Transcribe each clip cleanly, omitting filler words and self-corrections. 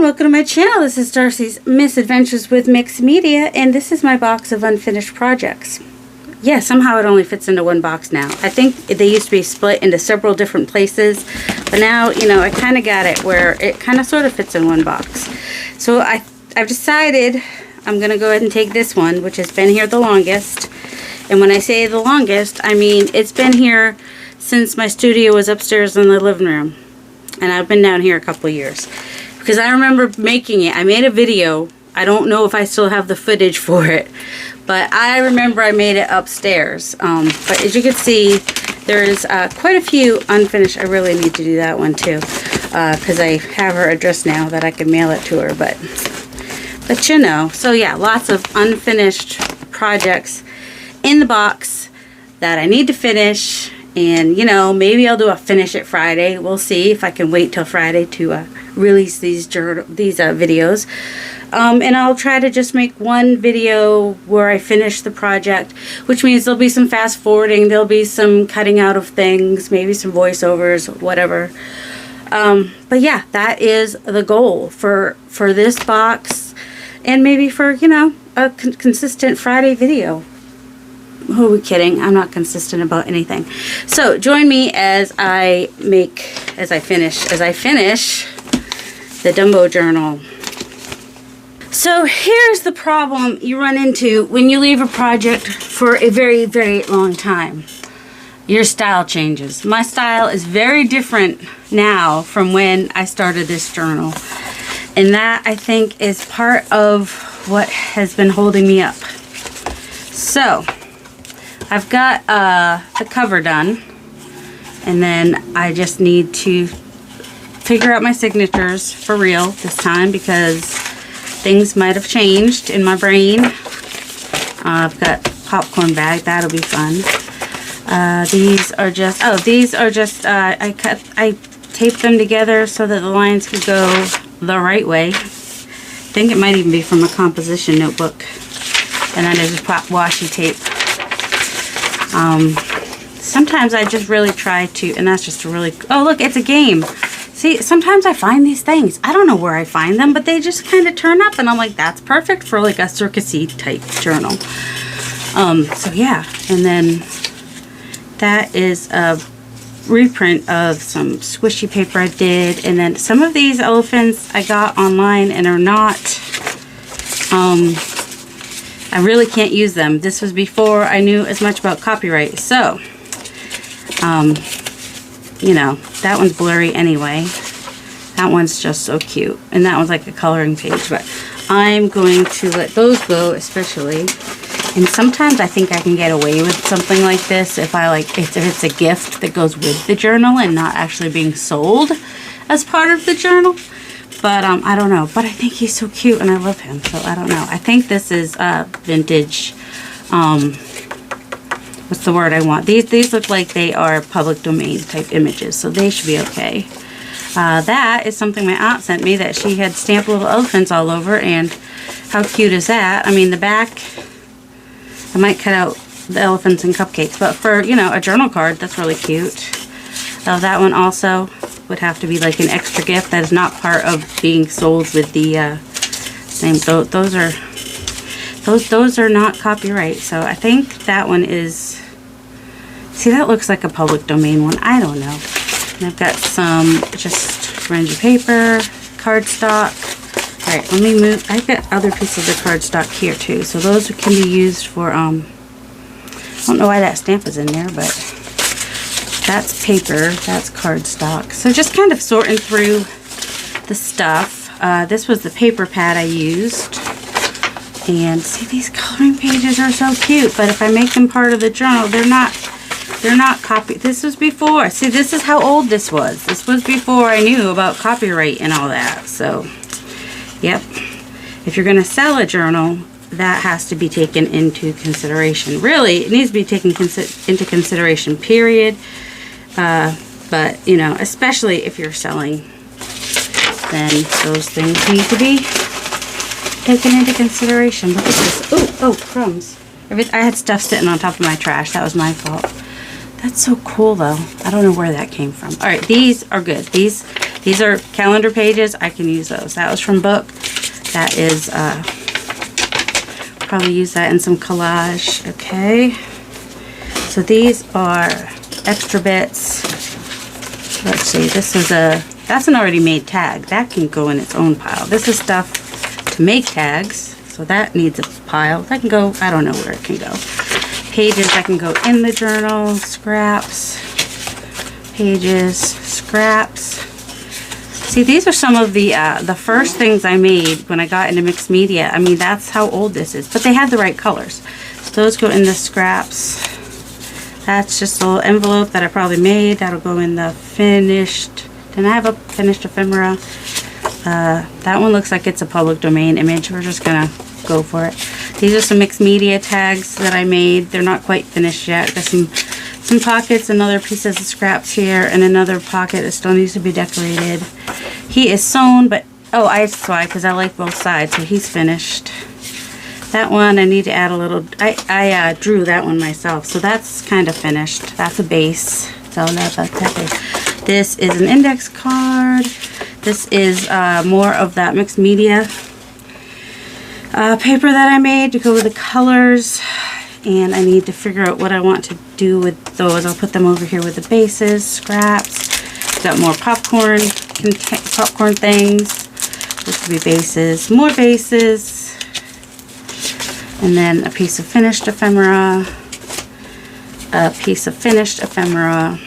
and welcome to my channel. This is Darcy's Misadventures with Mixed Media, and this is my box of unfinished projects. Yeah, somehow it only fits into one box now. I think they used to be split into several different places, but now, you know, I kind of got it where it kind of sort of fits in one box. So I've decided I'm going to go ahead and take this one, which has been here the longest. And when I say the longest, I mean it's been here since my studio was upstairs in the living room. And I've been down here a couple of years. Because I remember making it. I made a video. I don't know if I still have the footage for it. But I remember I made it upstairs. But as you can see, there's quite a few unfinished. I really need to do that one too. Because I have her address now that I can mail it to her. But you know. So yeah, lots of unfinished projects in the box that I need to finish. And, you know, maybe I'll do a Finish It Friday. We'll see if I can wait till Friday to release these videos. And I'll try to just make one video where I finish the project, which means there'll be some fast forwarding, there'll be some cutting out of things, maybe some voiceovers, whatever. But yeah, that is the goal for this box, and maybe for, you know, a consistent Friday video. Who are we kidding? I'm not consistent about anything. So join me as I finish the Dumbo journal. So here's the problem you run into when you leave a project for a very, very long time. Your style changes. My style is very different now from when I started this journal. And that, I think, is part of what has been holding me up. So I've got the cover done, and then I just need to figure out my signatures for real this time, because things might have changed in my brain. I've got popcorn bag, that'll be fun. These are just I taped them together so that the lines could go the right way. I think it might even be from a composition notebook, and then I just pop washi tape. Sometimes I just really try to, and that's just a really, oh look, it's a game. See, sometimes I find these things. I don't know where I find them, but they just kind of turn up, and I'm like, that's perfect for like a circusy type journal. So yeah, and then that is a reprint of some squishy paper I did, and then some of these elephants I got online and are not, I really can't use them. This was before I knew as much about copyright. So, you know, that one's blurry anyway. That one's just so cute. And that one's like a coloring page. But I'm going to let those go, especially. And sometimes I think I can get away with something like this if it's a gift that goes with the journal and not actually being sold as part of the journal. But I don't know. But I think he's so cute and I love him. So I don't know. I think this is vintage. What's the word I want? These look like they are public domain type images. So they should be okay. That is something my aunt sent me that she had stamped little elephants all over. And how cute is that? I mean, the back, I might cut out the elephants and cupcakes. But for, you know, a journal card, that's really cute. That one also would have to be like an extra gift that is not part of being sold with the same. So those are not copyright. So I think that one is, see, that looks like a public domain one. I don't know. And I've got some just grungy paper, cardstock. All right, let me move. I've got other pieces of cardstock here too. So those can be used for, I don't know why that stamp is in there, but that's paper, that's cardstock. So just kind of sorting through the stuff. This was the paper pad I used. And see, these coloring pages are so cute, but if I make them part of the journal, they're not copied. This was before. See, this is how old this was. This was before I knew about copyright and all that. So, yep. If you're going to sell a journal, that has to be taken into consideration. Really, it needs to be taken into consideration, period. But, you know, especially if you're selling, then those things need to be taken into consideration. Look at this. Oh, crumbs. I had stuff sitting on top of my trash. That was my fault. That's so cool, though. I don't know where that came from. All right, these are good. These These are calendar pages. I can use those. That was from book. That is, probably use that in some collage. Okay. So these are extra bits. Let's see. This is that's an already made tag. That can go in its own pile. This is stuff to make tags. So that needs a pile. That can go, I don't know where it can go. Pages that can go in the journal. Scraps. Pages. Scraps. See, these are some of the first things I made when I got into mixed media. I mean, that's how old this is. But they had the right colors. So those go in the scraps. That's just a little envelope that I probably made. That'll go in the finished. Didn't I have a finished ephemera? That one looks like it's a public domain image. We're just going to go for it. These are some mixed media tags that I made. They're not quite finished yet. Got some pockets and other pieces of scraps here, and another pocket that still needs to be decorated. He is sewn, but oh, that's why, because I like both sides, so he's finished. That one I need to add a little. I drew that one myself, so that's kind of finished. That's a base. So this is an index card. This is more of that mixed media paper that I made to go with the colors. And I need to figure out what I want to do with those. I'll put them over here with the bases, scraps. Got more popcorn things. This will be bases, more bases. And then a piece of finished ephemera. A piece of finished ephemera.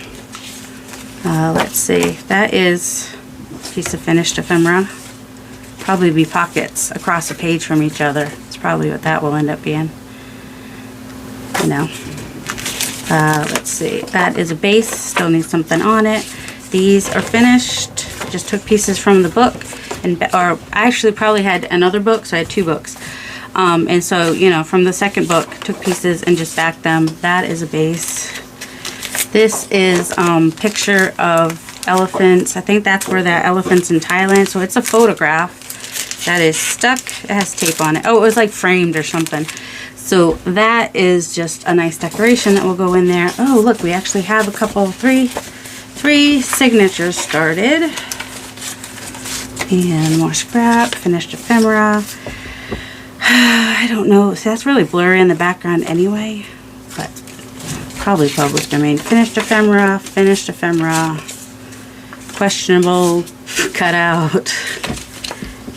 Let's see. That is a piece of finished ephemera. Probably be pockets across a page from each other. It's probably what that will end up being. You know. Let's see. That is a base. Still needs something on it. These are finished. Just took pieces from the book, or I actually probably had another book, so I had two books. And so, you know, from the second book, took pieces and just backed them. That is a base. This is picture of elephants. I think that's where that elephant's in Thailand. So it's a photograph that is stuck. It has tape on it. Oh, it was like framed or something. So that is just a nice decoration that will go in there. Oh, look, we actually have a couple, three signatures started. And more scrap, finished ephemera. I don't know. See, that's really blurry in the background anyway. But probably public domain. Finished ephemera, questionable, cut out.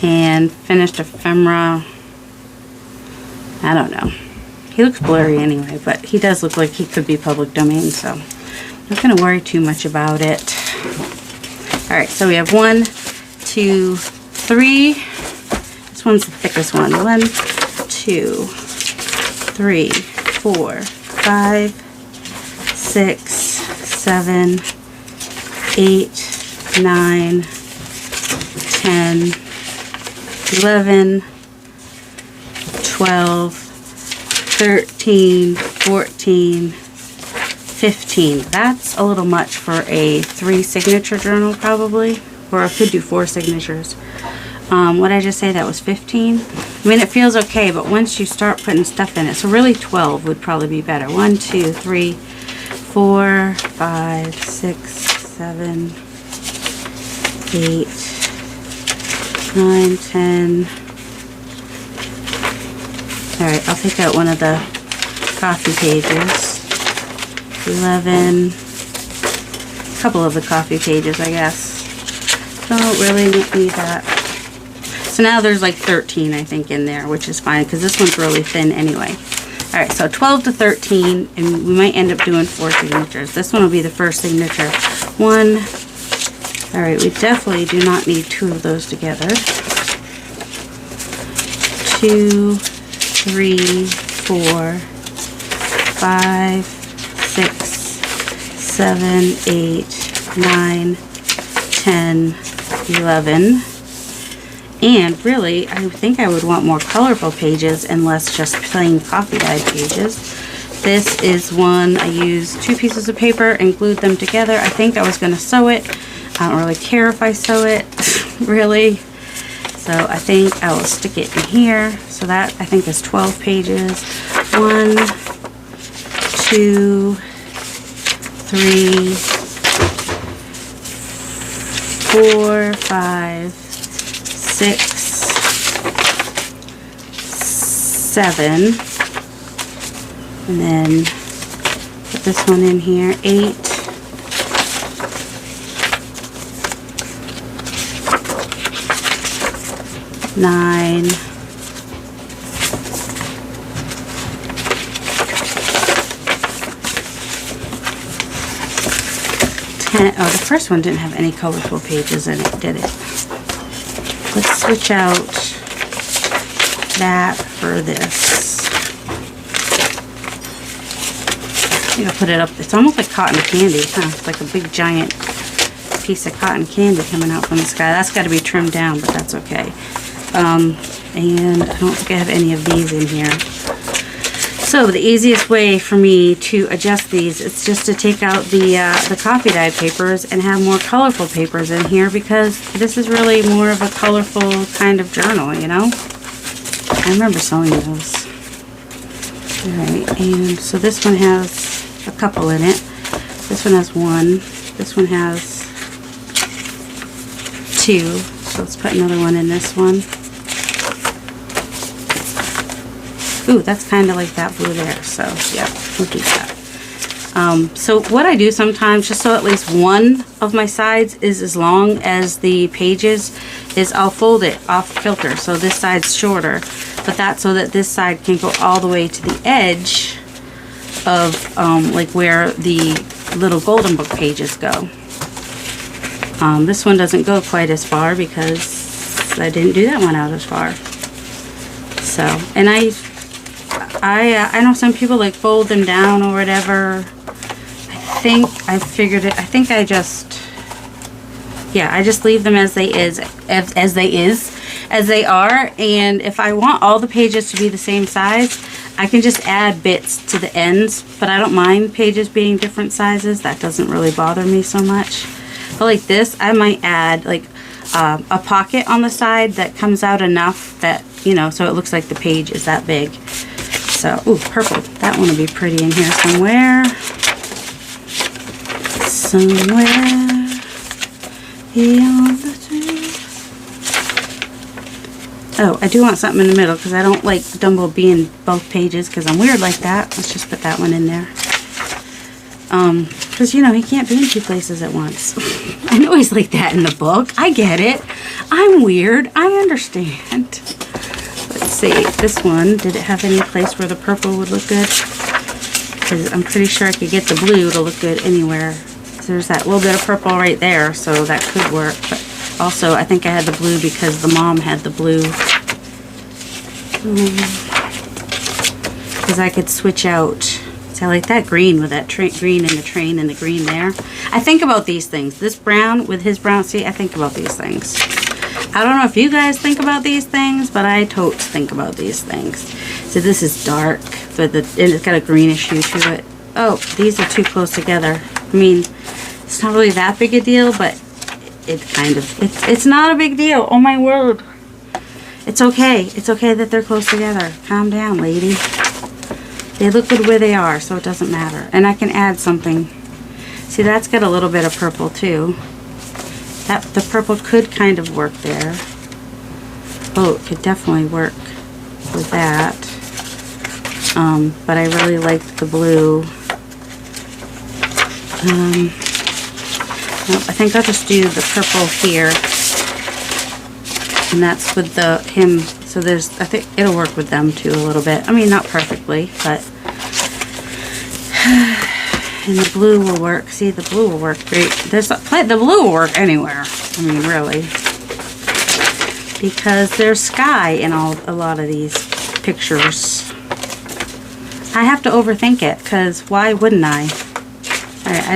And finished ephemera. I don't know. He looks blurry anyway, but he does look like he could be public domain, so I'm not going to worry too much about it. Alright, so we have 1, 2, 3. This one's the thickest one. 1, 2, 3, 4, 5, 6, 7, 8, 9, 10, 11, 12, 13, 14, 15. That's a little much for a 3 signature journal probably, or I could do 4 signatures. What did I just say? That was 15? I mean, it feels okay, but once you start putting stuff in it, so really 12 would probably be better. 1, 2, 3, 4, 5, 6, 7, 8, 9, 10. Alright, I'll take out one of the coffee pages. 11. A couple of the coffee pages, I guess. Don't really need that. So now there's like 13, I think, in there, which is fine, because this one's really thin anyway. Alright, so 12 to 13, and we might end up doing 4 signatures. This one will be the first signature. 1. Alright, we definitely do not need 2 of those together. 2, 3, 4, 5, 6, 7, 8, 9, 10, 11. And really, I think I would want more colorful pages and less just plain coffee dyed pages. This is one I used 2 pieces of paper and glued them together. I think I was going to sew it. I don't really care if I sew it, really. So I think I will stick it in here. So that I think is 12 pages. 1, 2, 3, 4, 5, 6, 7, and then put this one in here, 8, 9, 10. Oh, the first one didn't have any colorful pages in it, did it? Let's switch out that for this. I think I'll put it up. It's almost like cotton candy, huh? It's like a big giant piece of cotton candy coming out from the sky. That's got to be trimmed down, but that's okay. And I don't think I have any of these in here. So the easiest way for me to adjust these is just to take out the coffee dye papers and have more colorful papers in here, because this is really more of a colorful kind of journal, you know? I remember sewing those. Alright, and so this one has a couple in it. This one has 1. This one has 2. So let's put another one in this one. Ooh, that's kind of like that blue there, so yeah, we'll do that. So what I do sometimes, just so at least one of my sides is as long as the pages, is I'll fold it off kilter, so this side's shorter, but that's so that this side can go all the way to the edge of like where the little golden book pages go. This one doesn't go quite as far because I didn't do that one out as far. So, and I know some people like fold them down or whatever. I think I figured it. I think I just leave them as they are. And if I want all the pages to be the same size, I can just add bits to the ends. But I don't mind pages being different sizes. That doesn't really bother me so much. But like this, I might add like a pocket on the side that comes out enough that, you know, so it looks like the page is that big. So, ooh, purple. That one will be pretty in here somewhere. Somewhere beyond the trees. Oh, I do want something in the middle because I don't like Dumbo being both pages because I'm weird like that. Let's just put that one in there. Because, you know, he can't be in 2 places at once. I know he's like that in the book. I get it. I'm weird. I understand. Let's see, this one, did it have any place where the purple would look good? Because I'm pretty sure I could get the blue to look good anywhere. So there's that little bit of purple right there, so that could work. But also, I think I had the blue because the mom had the blue. Because I could switch out. See, I like that green with that green in the train and the green there. I think about these things. This brown with his brown, see, I think about these things. I don't know if you guys think about these things, but I totes think about these things. So this is dark, but and it's got a greenish hue to it. Oh, these are too close together. I mean, it's not really that big a deal, but it kind of, it's not a big deal. Oh my word. It's okay. It's okay that they're close together. Calm down, lady. They look good where they are, so it doesn't matter. And I can add something. See, that's got a little bit of purple too. The purple could kind of work there. Oh, it could definitely work with that. But I really like the blue. Nope, I think I'll just do the purple here. And that's with him. So I think it'll work with them too a little bit. I mean, not perfectly, but. And the blue will work. See, the blue will work great. The blue will work anywhere. I mean, really. Because there's sky in a lot of these pictures. I have to overthink it, because why wouldn't I? Alright,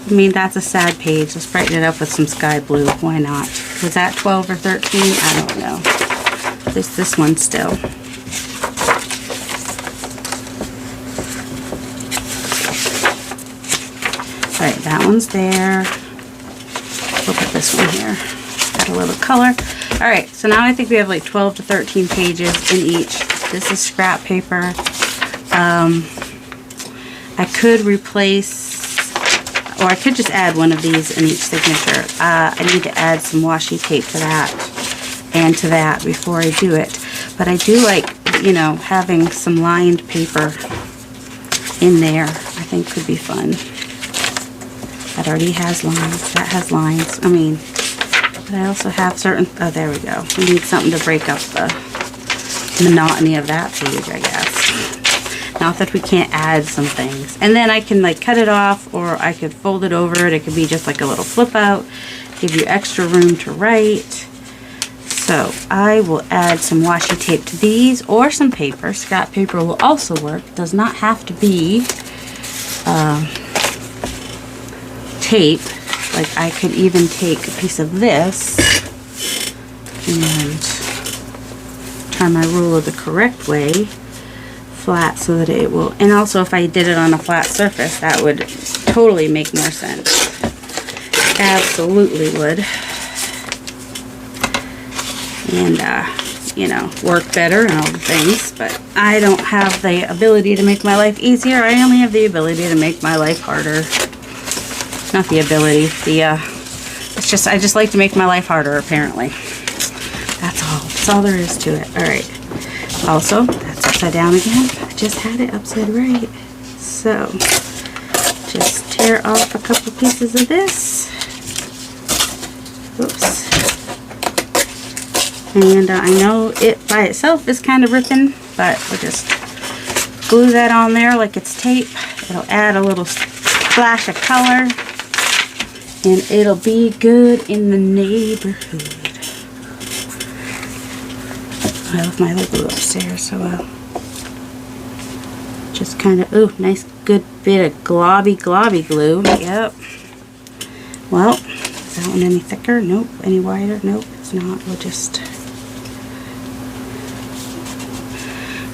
I mean, that's a sad page. Let's brighten it up with some sky blue. Why not? Was that 12 or 13? I don't know. At least this one still. Alright, that one's there. We'll put this one here. Got a little color. Alright, so now I think we have like 12 to 13 pages in each. This is scrap paper. I could replace, or I could just add one of these in each signature. I need to add some washi tape to that and to that before I do it. But I do like, you know, having some lined paper in there. I think could be fun. That already has lines. That has lines. I mean, but I also have certain, oh, there we go. We need something to break up the monotony of that page, I guess. Not that we can't add some things. And then I can like cut it off, or I could fold it over. It could be just like a little flip out, give you extra room to write. So I will add some washi tape to these, or some paper. Scrap paper will also work. It does not have to be tape. Like I could even take a piece of this and turn my ruler the correct way, flat, so that it will, and also if I did it on a flat surface, that would totally make more sense. Absolutely would. And you know, work better and all the things, but I don't have the ability to make my life easier. I only have the ability to make my life harder. Not the ability, it's just, I just like to make my life harder, apparently. That's all there is to it. All right. Also, that's upside down again. I just had it upside right. So, just tear off a couple pieces of this. Oops. And I know it by itself is kind of ripping, but we'll just glue that on there like it's tape. It'll add a little splash of color, and it'll be good in the neighborhood. I left my other glue upstairs, so just kind of, ooh, nice good bit of globby glue. Yep. Well, is that one any thicker? Nope. Any wider? Nope, it's not.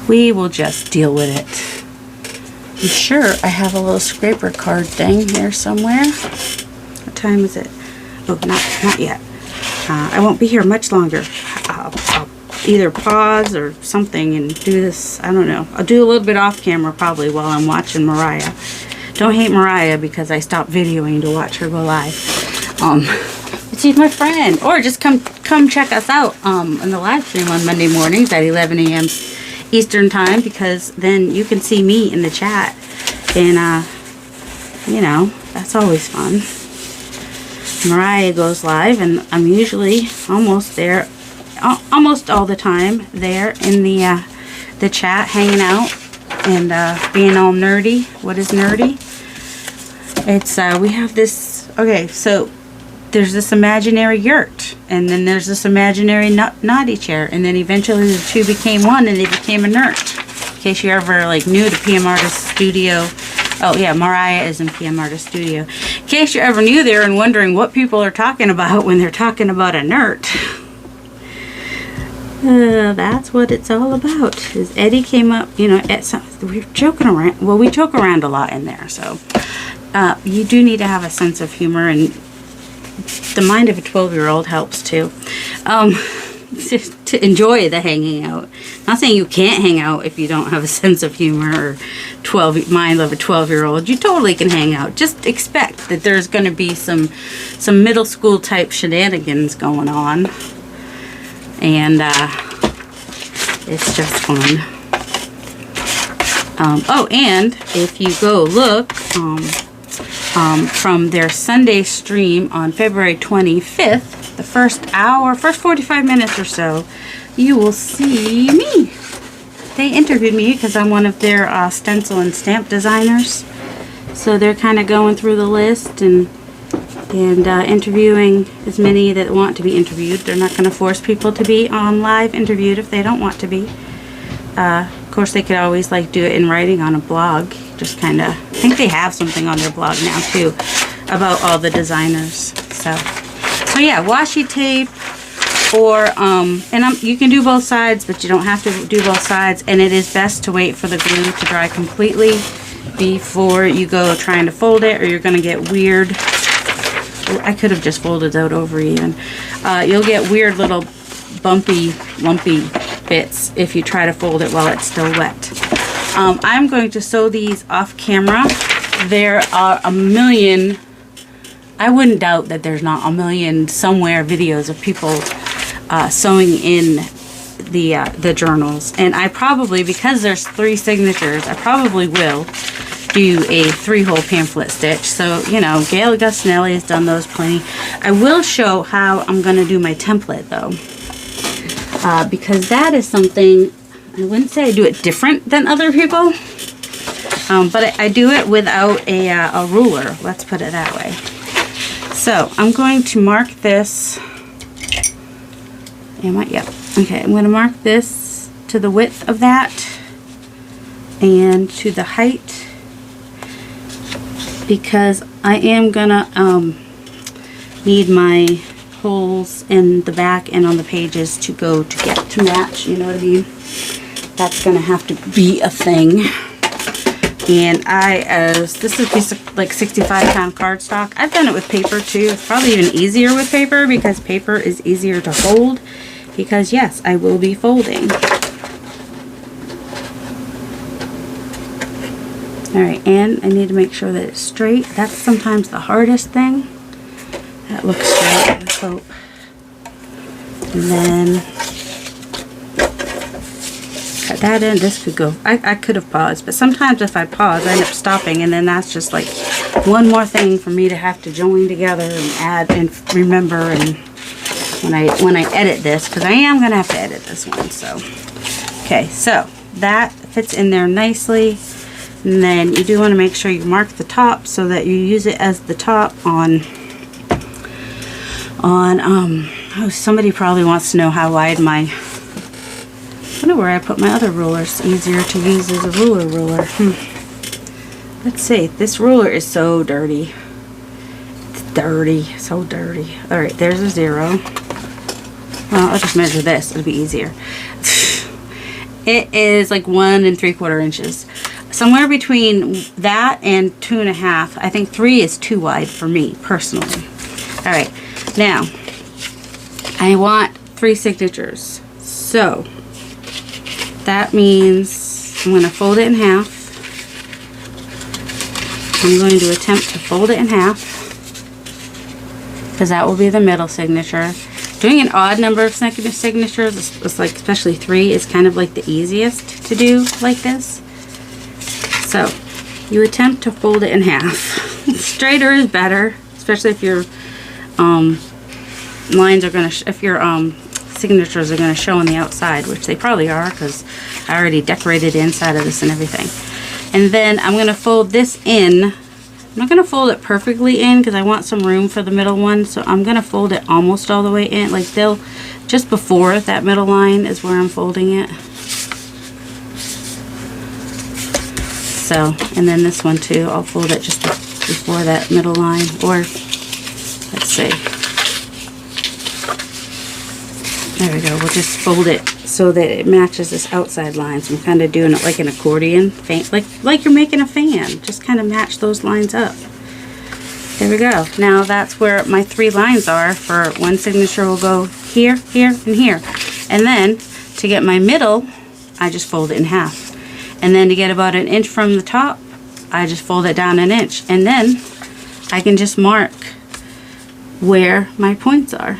We will just deal with it. I'm sure I have a little scraper card thing here somewhere. What time is it? Oh, not yet. I won't be here much longer. I'll either pause or something and do this. I don't know. I'll do a little bit off camera probably while I'm watching Mariah. Don't hate Mariah because I stopped videoing to watch her go live. She's my friend. Or just come check us out in the live stream on Monday mornings at 11 a.m. Eastern time, because then you can see me in the chat, and you know, that's always fun. Mariah goes live, and I'm usually almost there, almost all the time there in the chat, hanging out and being all nerdy. What is nerdy? It's we have this. Okay, so there's this imaginary yurt, and then there's this imaginary naughty chair, and then eventually the two became one, and they became a nert. In case you're ever like new to PM Artist Studio. Oh yeah, Mariah is in PM Artist Studio. In case you're ever new there and wondering what people are talking about when they're talking about a nert. That's what it's all about. Is Eddie came up, you know, we're joking around. Well, we joke around a lot in there, so you do need to have a sense of humor, and the mind of a 12-year-old helps too. To enjoy the hanging out. Not saying you can't hang out if you don't have a sense of humor or mind of a 12-year-old. You totally can hang out. Just expect that there's going to be some middle school type shenanigans going on, and it's just fun. Oh, and if you go look from their Sunday stream on February 25th, the first 45 minutes or so, you will see me. They interviewed me because I'm one of their stencil and stamp designers. So they're kind of going through the list and interviewing as many that want to be interviewed. They're not going to force people to be on live interviewed if they don't want to be. Of course, they could always like do it in writing on a blog. Just kind of, I think they have something on their blog now too about all the designers. So yeah, washi tape, or you can do both sides, but you don't have to do both sides. And it is best to wait for the glue to dry completely before you go trying to fold it, or you're going to get weird. I could have just folded out over even. You'll get weird little bumpy, lumpy bits if you try to fold it while it's still wet. I'm going to sew these off camera. There are a million I wouldn't doubt that there's not a million somewhere videos of people sewing in the journals. And I probably, because there's 3 signatures, I probably will do a 3-hole pamphlet stitch. So, you know, Gail Augustinelli has done those plenty. I will show how I'm going to do my template though, because that is something, I wouldn't say I do it different than other people, but I do it without a ruler, let's put it that way. So I'm going to mark this, yep, okay, I'm going to mark this to the width of that and to the height, because I am gonna need my holes in the back and on the pages to go to match, you know what I mean? That's gonna have to be a thing. And this is a piece of like 65-pound cardstock. I've done it with paper too. It's probably even easier with paper because paper is easier to hold, because yes, I will be folding. Alright, and I need to make sure that it's straight. That's sometimes the hardest thing. That looks straight, let's hope. And then cut that in. This could go, I could have paused, but sometimes if I pause, I end up stopping, and then that's just like one more thing for me to have to join together and add and remember, and when I edit this, because I am going to have to edit this one. So, okay, so that fits in there nicely. And then you do want to make sure you mark the top so that you use it as the top on oh, somebody probably wants to know how wide I wonder where I put my other rulers. Easier to use as a ruler. Let's see, this ruler is so dirty. It's dirty, so dirty. Alright, there's a 0. Well, I'll just measure this, it'll be easier. It is like 1 3/4 inches. Somewhere between that and 2.5. I think 3 is too wide for me, personally. Alright, now, I want 3 signatures. So, that means I'm going to fold it in half. I'm going to attempt to fold it in half, because that will be the middle signature. Doing an odd number of signatures, it's like, especially 3, is kind of like the easiest to do like this. So, you attempt to fold it in half. Straighter is better, especially if your lines are going to, if your signatures are going to show on the outside, which they probably are, because I already decorated the inside of this and everything. And then I'm going to fold this in. I'm not going to fold it perfectly in, because I want some room for the middle one, so I'm going to fold it almost all the way in, like just before that middle line is where I'm folding it. So, and then this one too, I'll fold it just before that middle line, or let's see. There we go. We'll just fold it so that it matches this outside line. So I'm kind of doing it like an accordion, like you're making a fan. Just kind of match those lines up. There we go. Now that's where my 3 lines are. For one signature will go here, here, and here. And then to get my middle, I just fold it in half. And then to get about 1 inch from the top, I just fold it down 1 inch. And then I can just mark where my points are.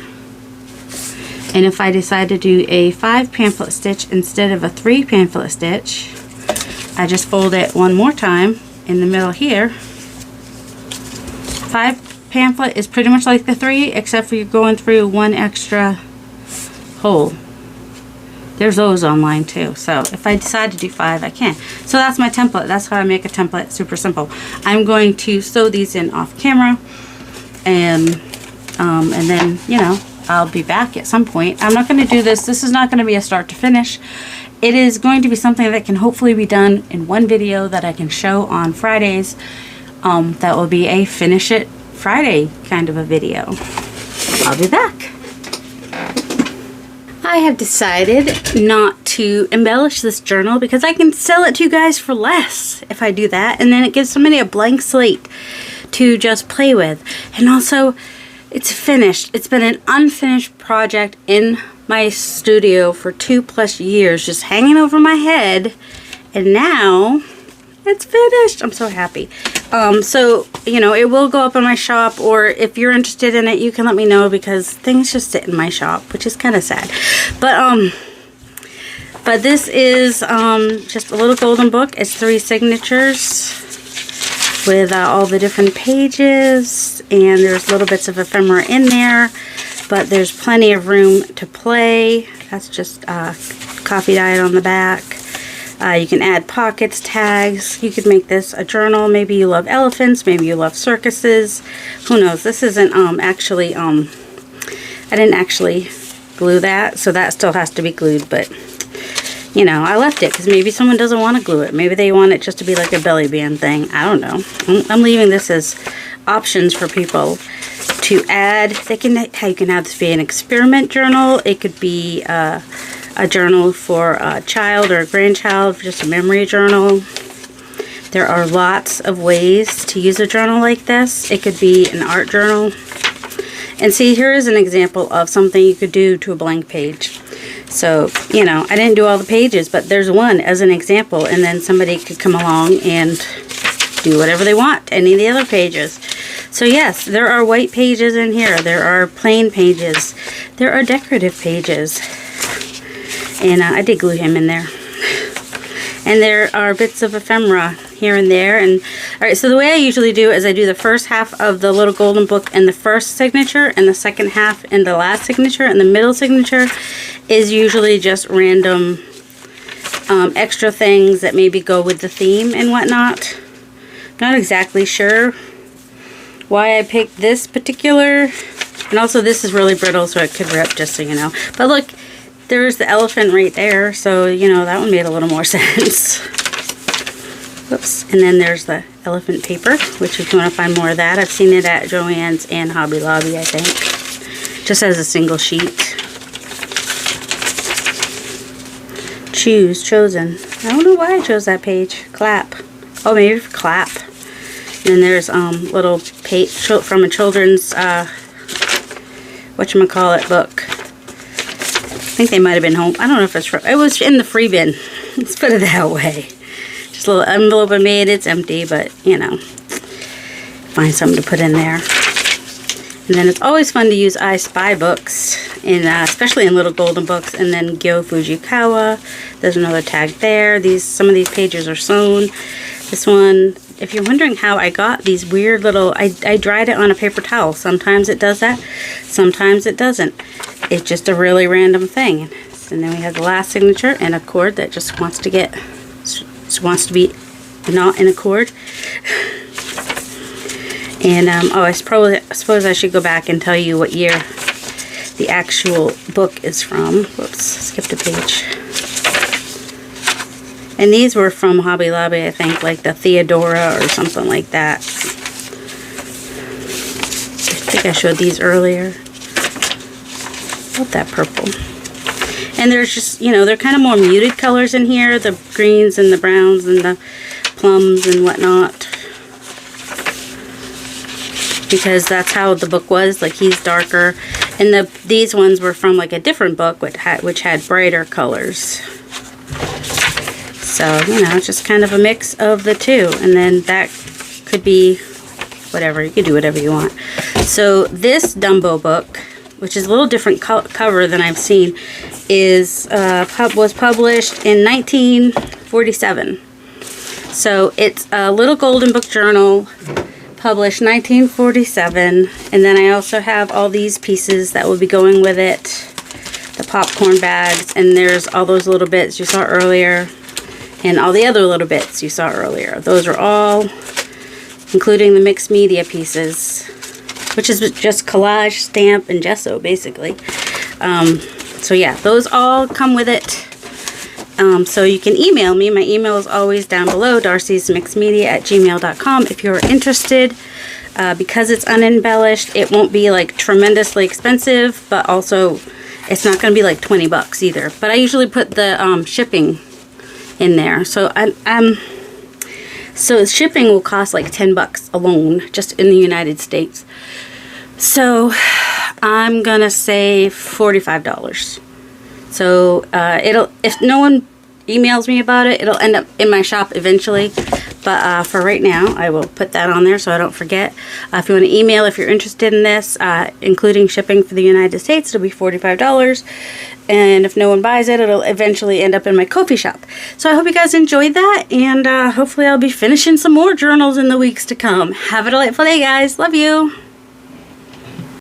And if I decide to do a 5 pamphlet stitch instead of a 3 pamphlet stitch, I just fold it one more time in the middle here. 5 pamphlet is pretty much like the 3, except for you're going through 1 extra hole. There's those online too. So if I decide to do 5, I can. So that's my template. That's how I make a template. Super simple. I'm going to sew these in off camera, and then, you know, I'll be back at some point. I'm not going to do this. This is not going to be a start to finish. It is going to be something that can hopefully be done in one video that I can show on Fridays. That will be a Finish It Friday kind of a video. I'll be back. I have decided not to embellish this journal because I can sell it to you guys for less if I do that. And then it gives somebody a blank slate to just play with. And also, it's finished. It's been an unfinished project in my studio for 2+ years, just hanging over my head. And now It's finished. I'm so happy. So, you know, it will go up in my shop, or if you're interested in it, you can let me know, because things just sit in my shop, which is kind of sad. But this is just a little golden book. It's 3 signatures with all the different pages, and there's little bits of ephemera in there, but there's plenty of room to play. That's just coffee diet on the back. You can add pockets, tags. You could make this a journal. Maybe you love elephants, maybe you love circuses. Who knows? This isn't actually, I didn't actually glue that, so that still has to be glued, but you know, I left it because maybe someone doesn't want to glue it. Maybe they want it just to be like a belly band thing. I don't know. I'm leaving this as options for people to add. You can have this be an experiment journal. It could be a journal for a child or a grandchild, just a memory journal. There are lots of ways to use a journal like this. It could be an art journal. And see, here is an example of something you could do to a blank page. So, you know, I didn't do all the pages, but there's one as an example, and then somebody could come along and do whatever they want, any of the other pages. So yes, there are white pages in here. There are plain pages. There are decorative pages. And I did glue him in there. And there are bits of ephemera here and there. And alright, so the way I usually do is I do the first half of the little golden book in the first signature, and the second half in the last signature, and the middle signature is usually just random extra things that maybe go with the theme and whatnot. Not exactly sure why I picked this particular, and also this is really brittle, so it could rip, just so you know. But look, there's the elephant right there, so you know, that one made a little more sense. Whoops. And then there's the elephant paper, which if you want to find more of that, I've seen it at Joann's and Hobby Lobby, I think. Just as a single sheet. Choose, chosen. I don't know why I chose that page. Clap. Oh, maybe for clap. And then there's little page from a children's whatchamacallit book. I think they might have been home. I don't know if it's from, it was in the free bin. Let's put it that way. Just a little envelope I made. It's empty, but you know, find something to put in there. And then it's always fun to use I Spy books, especially in little golden books. And then Gyo Fujikawa. There's another tag there. Some of these pages are sewn. This one, if you're wondering how I got these weird little, I dried it on a paper towel. Sometimes it does that, sometimes it doesn't. It's just a really random thing. And then we have the last signature and a cord that just wants to be not in a cord. And oh, I suppose I should go back and tell you what year the actual book is from. Whoops, skipped a page. And these were from Hobby Lobby, I think, like the Theodora or something like that. I think I showed these earlier. Love that purple. And there's just, you know, they're kind of more muted colors in here. The greens and the browns and the plums and whatnot. Because that's how the book was. Like, he's darker. And these ones were from like a different book which had brighter colors. So, you know, it's just kind of a mix of the two. And then that could be whatever. You could do whatever you want. So this Dumbo book, which is a little different cover than I've seen, was published in 1947. So it's a little golden book journal, published 1947. And then I also have all these pieces that will be going with it. The popcorn bags, and there's all those little bits you saw earlier. And all the other little bits you saw earlier. Those are all, including the mixed media pieces, which is just collage, stamp, and gesso, basically. So yeah, those all come with it. So you can email me. My email is always down below, darcysmixedmedia@gmail.com. If you're interested, because it's unembellished, it won't be like tremendously expensive, but also it's not going to be like 20 bucks either. But I usually put the shipping in there. So so shipping will cost like 10 bucks alone, just in the United States. So I'm gonna say $45. So if no one emails me about it, it'll end up in my shop eventually. But for right now, I will put that on there so I don't forget. If you want to email if you're interested in this, including shipping for the United States, it'll be $45. And if no one buys it, it'll eventually end up in my Ko-fi shop. So I hope you guys enjoyed that, and hopefully I'll be finishing some more journals in the weeks to come. Have a delightful day, guys. Love you.